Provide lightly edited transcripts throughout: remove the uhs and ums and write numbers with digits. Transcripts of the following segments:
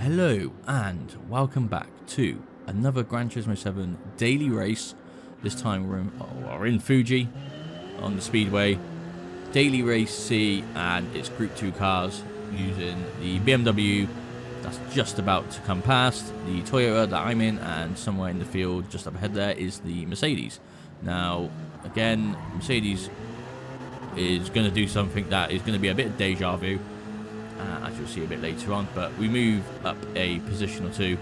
Hello and welcome back to another Gran Turismo 7 daily race. This time we're in Fuji on the speedway. Daily race C, and it's Group 2 cars using the BMW that's just about to come past, the Toyota that I'm in, and somewhere in the field just up ahead there is the Mercedes. Now again, Mercedes is going to do something that is going to be a bit of deja vu, as you'll see a bit later on, but we move up a position or two.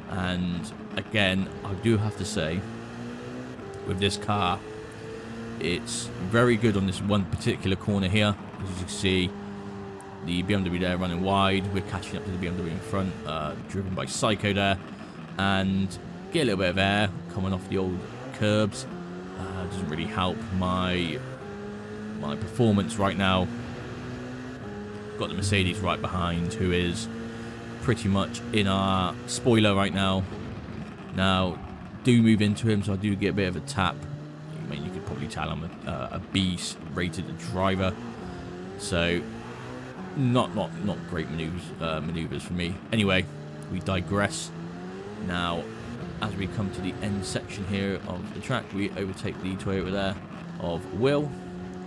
And again, I do have to say, with this car, it's very good on this one particular corner here. As you can see, the BMW there running wide, we're catching up to the BMW in front, driven by Psycho there, and get a little bit of air coming off the old curbs. Doesn't really help my performance right now. Got the Mercedes right behind, who is pretty much in our spoiler right now. Now, do move into him, so I do get a bit of a tap. I mean, you could probably tell I'm a B-rated driver, so not great maneuvers for me. Anyway, we digress. Now, as we come to the end section here of the track, we overtake the Toyota there of Will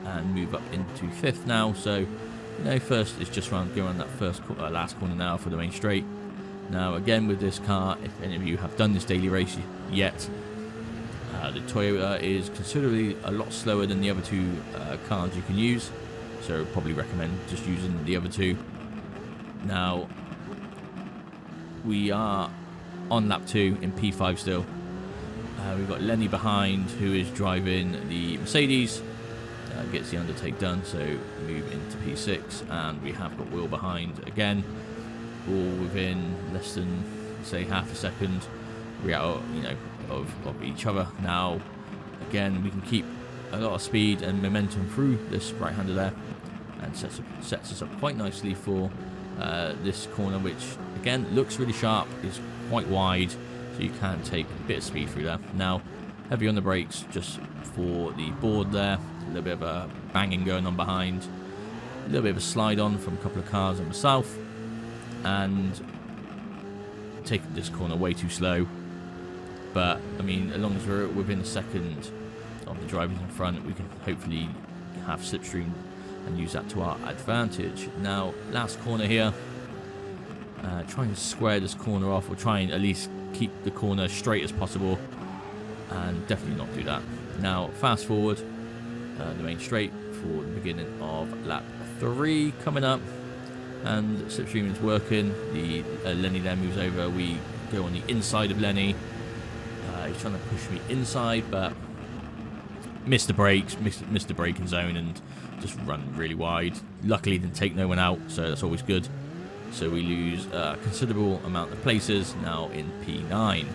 and move up into 5th now. So, you know, first is just going around that last corner now for the main straight. Now, again, with this car, if any of you have done this daily race yet, the Toyota is considerably a lot slower than the other two cars you can use. So, I'd probably recommend just using the other two. Now, we are on lap 2 in P5 still. We've got Lenny behind, who is driving the Mercedes. Gets the undertake done, so move into P6, and we have got Will behind again, all within less than, say, half a second of each other. Now again, we can keep a lot of speed and momentum through this right-hander there, and sets us up quite nicely for this corner, which again looks really sharp, is quite wide, so you can take a bit of speed through there. Now, heavy on the brakes just for the board there. A little bit of a banging going on behind, a little bit of a slide on from a couple of cars on the south, and taking this corner way too slow. But I mean, as long as we're within a second of the drivers in front, we can hopefully have slipstream and use that to our advantage. Now, last corner here, try and square this corner off, or try and at least keep the corner straight as possible, and definitely not do that. Now, fast forward the main straight for the beginning of lap 3 coming up, and slipstream is working. The Lenny there moves over. We go on the inside of Lenny. He's trying to push me inside, but missed the brakes, missed the braking zone, and just run really wide. Luckily, didn't take no one out, so that's always good. So we lose a considerable amount of places now in P9.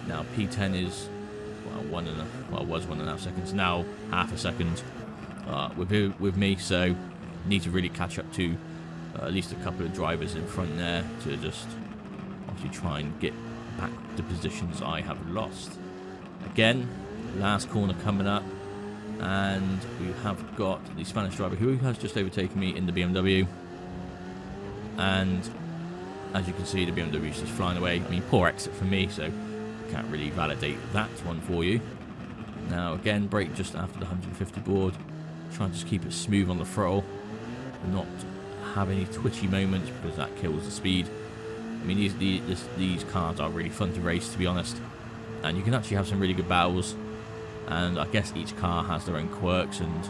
Now P10 is was 1.5 seconds, now half a second with me, so need to really catch up to at least a couple of drivers in front there to just obviously try and get back the positions I have lost. Again, last corner coming up, and we have got the Spanish driver who has just overtaken me in the BMW, and as you can see, the BMW is just flying away. I mean, poor exit for me, so can't really validate that one for you. Now again, brake just after the 150 board, trying to just keep it smooth on the throttle, not have any twitchy moments, because that kills the speed. I mean, these cars are really fun to race, to be honest, and you can actually have some really good battles, and I guess each car has their own quirks and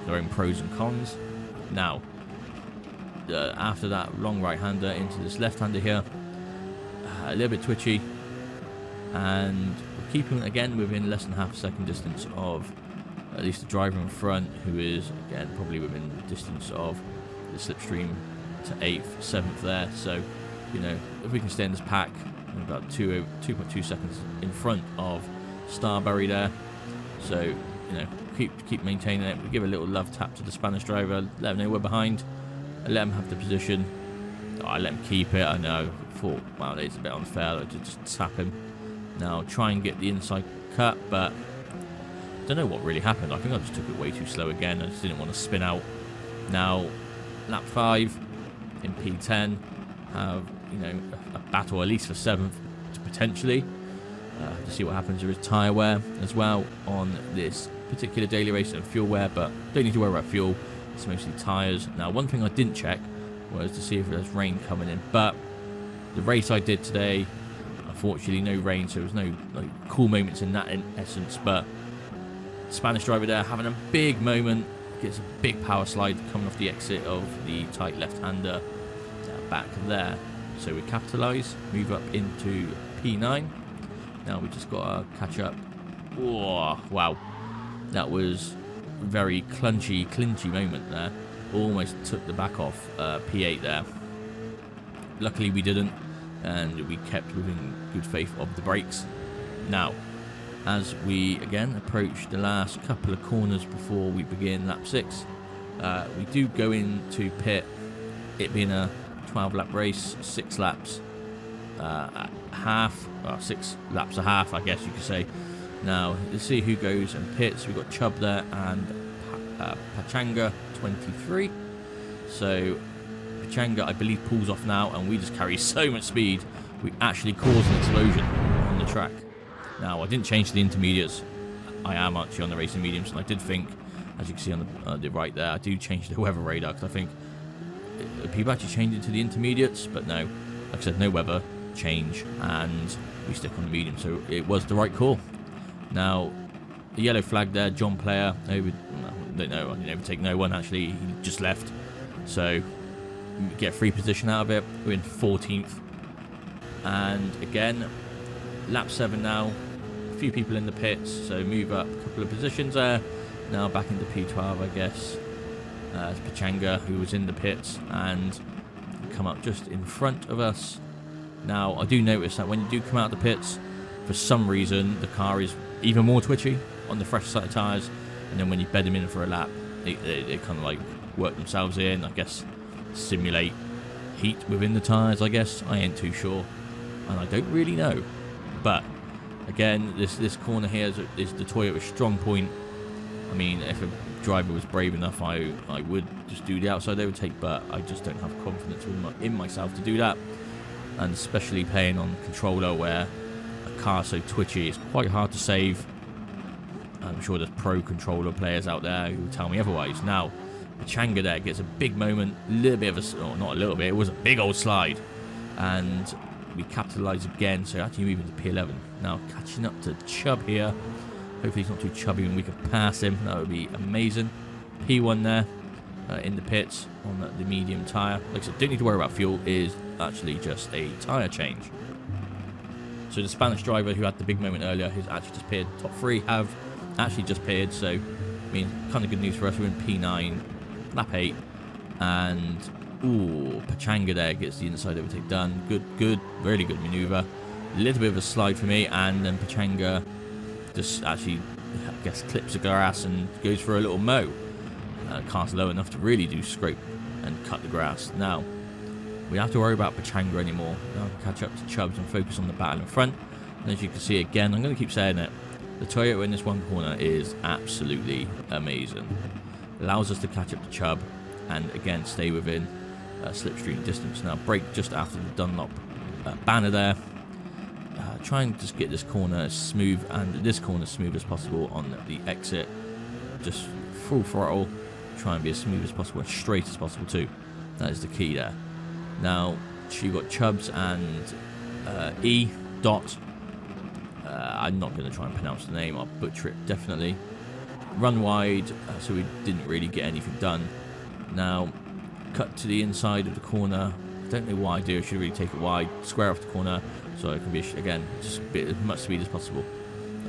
their own pros and cons. Now, after that long right-hander into this left-hander here, a little bit twitchy, and we're keeping again within less than half a second distance of at least the driver in front, who is again probably within distance of the slipstream to 8th, 7th there. So, you know, if we can stay in this pack, we're about 2.2 seconds in front of Starbury there. So, you know, keep maintaining it. We give a little love tap to the Spanish driver, let him know we're behind, and let him have the position. I let him keep it. I know, thought, wow, it's a bit unfair to just tap him. Now try and get the inside cut, but I don't know what really happened. I think I just took it way too slow again. I just didn't want to spin out. Now, lap 5 in P10, have you know, a battle at least for 7th, potentially. To see what happens. There is tyre wear as well on this particular daily race and fuel wear, but don't need to worry about fuel. It's mostly tyres. Now, one thing I didn't check was to see if there's rain coming in, but the race I did today, unfortunately, no rain, so there was no like cool moments in that in essence. But Spanish driver there having a big moment, gets a big power slide coming off the exit of the tight left-hander back there. So we capitalise, move up into P9. Now we just got to catch up. Oh, wow. That was a very clinchy moment there. Almost took the back off P8 there. Luckily we didn't, and we kept within good faith of the brakes. Now, as we again approach the last couple of corners before we begin lap 6, we do go into pit, it being a 12-lap race, 6 laps. Half, well, 6 laps a half, I guess you could say. Now, let's see who goes and pits. We've got Chubb there and Pachanga 23. So, Pachanga, I believe, pulls off now, and we just carry so much speed, we actually cause an explosion on the track. Now, I didn't change the intermediates. I am actually on the racing mediums, and I did think, as you can see on the right there, I do change the weather radar, because I think people actually change it to the intermediates, but no, like I said, no weather change, and we stick on the medium, so it was the right call. Now, the yellow flag there, John Player, I don't know, I didn't overtake no one, actually, he just left, so get free position out of it. We're in 14th, and again, lap 7 now, a few people in the pits, so move up a couple of positions there. Now back into P12, I guess. It's Pachanga, who was in the pits, and come up just in front of us. Now, I do notice that when you do come out of the pits, for some reason, the car is even more twitchy on the fresh set of tyres, and then when you bed them in for a lap, they kind of like work themselves in, I guess, simulate heat within the tyres, I guess. I ain't too sure, and I don't really know. But, again, this corner here is the Toyota strong point. I mean, if a driver was brave enough, I would just do the outside overtake, but I just don't have confidence in myself to do that. And especially playing on controller where a car so twitchy, it's quite hard to save. I'm sure there's pro controller players out there who will tell me otherwise. Now, Pachanga there gets a big moment, a little bit of a, or not a little bit, it was a big old slide. And we capitalise again, so actually moving to P11. Now, catching up to Chubb here. Hopefully he's not too chubby and we can pass him. That would be amazing. P1 there in the pits on the medium tyre. Like I said, don't need to worry about fuel. It is actually just a tyre change. So the Spanish driver who had the big moment earlier, who's actually just appeared top 3, have actually just appeared. So, I mean, kind of good news for us. We're in P9, lap 8. And, ooh, Pachanga there gets the inside overtake done. Good, really good manoeuvre. A little bit of a slide for me, and then Pachanga just actually, I guess, clips the grass and goes for a little mow. Car's low enough to really do scrape and cut the grass. Now, we don't have to worry about Pachanga anymore. Now I can catch up to Chubbs and focus on the battle in front. And as you can see again, I'm going to keep saying it, the Toyota in this one corner is absolutely amazing. Allows us to catch up to Chubb and again stay within slipstream distance. Now, brake just after the Dunlop banner there. Try and just get this corner as smooth and this corner as smooth as possible on the exit. Just full throttle. Try and be as smooth as possible and straight as possible too. That is the key there. Now, you've got Chubbs and E. Dot. I'm not going to try and pronounce the name. I'll butcher it definitely. Run wide, so we didn't really get anything done. Now, cut to the inside of the corner. Don't know what I do. I should really take it wide, square off the corner, so it can be, again, just a bit as much speed as possible.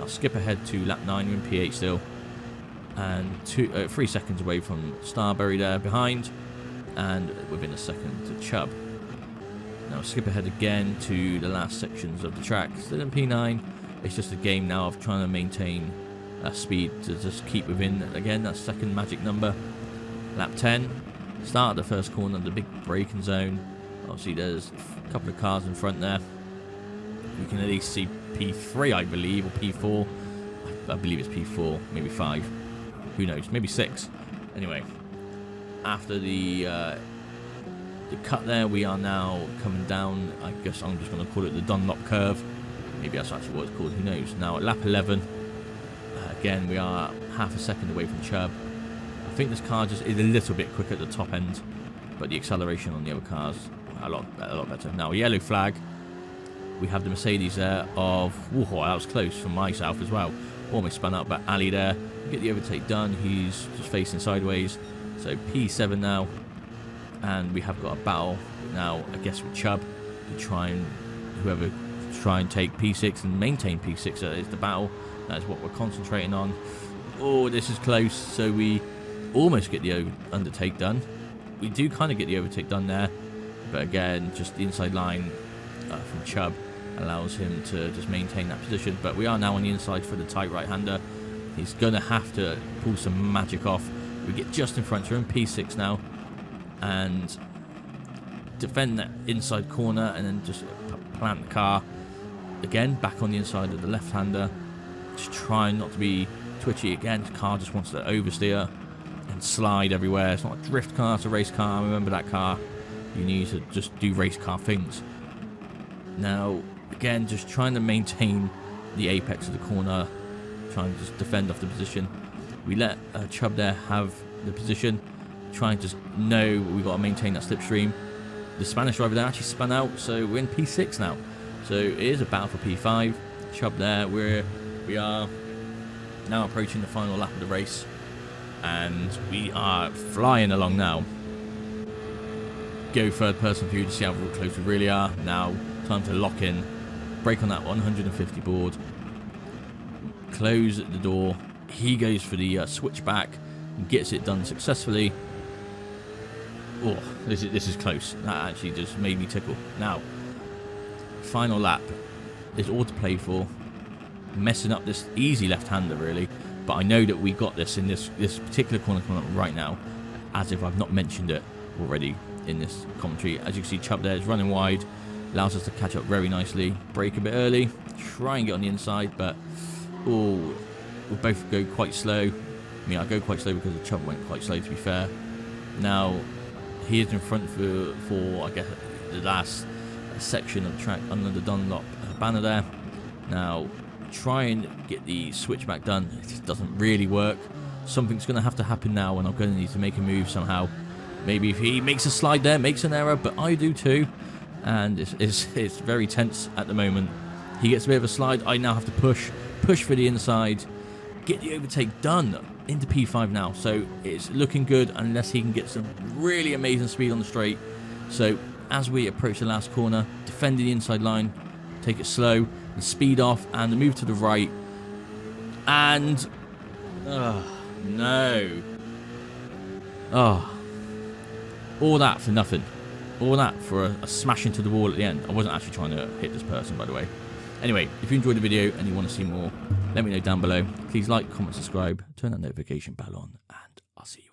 I'll skip ahead to lap 9, we're in P8 still, and 3 seconds away from Starbury there behind, and within a second to Chubb. Now skip ahead again to the last sections of the track, still in P9. It's just a game now of trying to maintain speed to just keep within, again, that second magic number. Lap 10, start at the first corner, the big braking zone. Obviously there's a couple of cars in front there. You can at least see P3, I believe, or P4. I believe it's P4, maybe 5. Who knows? Maybe 6. Anyway, after the the cut there, we are now coming down. I guess I'm just going to call it the Dunlop curve. Maybe that's actually what it's called, who knows. Now at lap 11, again, we are half a second away from Chubb. I think this car just is a little bit quicker at the top end, but the acceleration on the other cars a lot better. Now, yellow flag. We have the Mercedes there of... Whoa, that was close from myself as well. Almost spun out, but Ali there. Get the overtake done. He's just facing sideways. So P7 now. And we have got a battle now, I guess, with Chubb to try and... Whoever try and take P6 and maintain P6 is the battle. That is what we're concentrating on. Oh, this is close. So we almost get the undertake done. We do kind of get the overtake done there. But again, just the inside line from Chubb allows him to just maintain that position. But we are now on the inside for the tight right-hander. He's going to have to pull some magic off. We get just in front of him, P6 now. And defend that inside corner and then just plant the car. Again, back on the inside of the left-hander. Just trying not to be twitchy again. The car just wants to oversteer and slide everywhere. It's not a drift car, it's a race car. Remember that car. You need to just do race car things. Now, again, just trying to maintain the apex of the corner. Trying to just defend off the position. We let Chubb there have the position. Trying to just know we've got to maintain that slipstream. The Spanish driver there actually spun out, so we're in P6 now. So it is a battle for P5. Chubb there, we are now approaching the final lap of the race. And we are flying along now. Go third person view to see how close we really are. Now, time to lock in. Brake on that 150 board. Close the door. He goes for the switchback and gets it done successfully. Oh, this is close. That actually just made me tickle. Now, final lap is all to play for. Messing up this easy left-hander, really. But I know that we got this in this particular corner coming up right now, as if I've not mentioned it already in this commentary. As you can see, Chubb there is running wide. Allows us to catch up very nicely. Brake a bit early. Try and get on the inside, but... Oh, we'll both go quite slow. I mean, I go quite slow because the Chubb went quite slow, to be fair. Now, he is in front for I guess, the last section of the track under the Dunlop banner there. Now, try and get the switchback done. It just doesn't really work. Something's going to have to happen now, and I'm going to need to make a move somehow. Maybe if he makes a slide there, makes an error, but I do too. And it's very tense at the moment. He gets a bit of a slide. I now have to push for the inside, get the overtake done into P5 now. So it's looking good unless he can get some really amazing speed on the straight. So as we approach the last corner, defending the inside line, take it slow, and speed off, and move to the right. And... no. All that for nothing. All that for a smash into the wall at the end. I wasn't actually trying to hit this person, by the way. Anyway, if you enjoyed the video and you want to see more, let me know down below. Please like, comment, subscribe, turn that notification bell on, and I'll see you.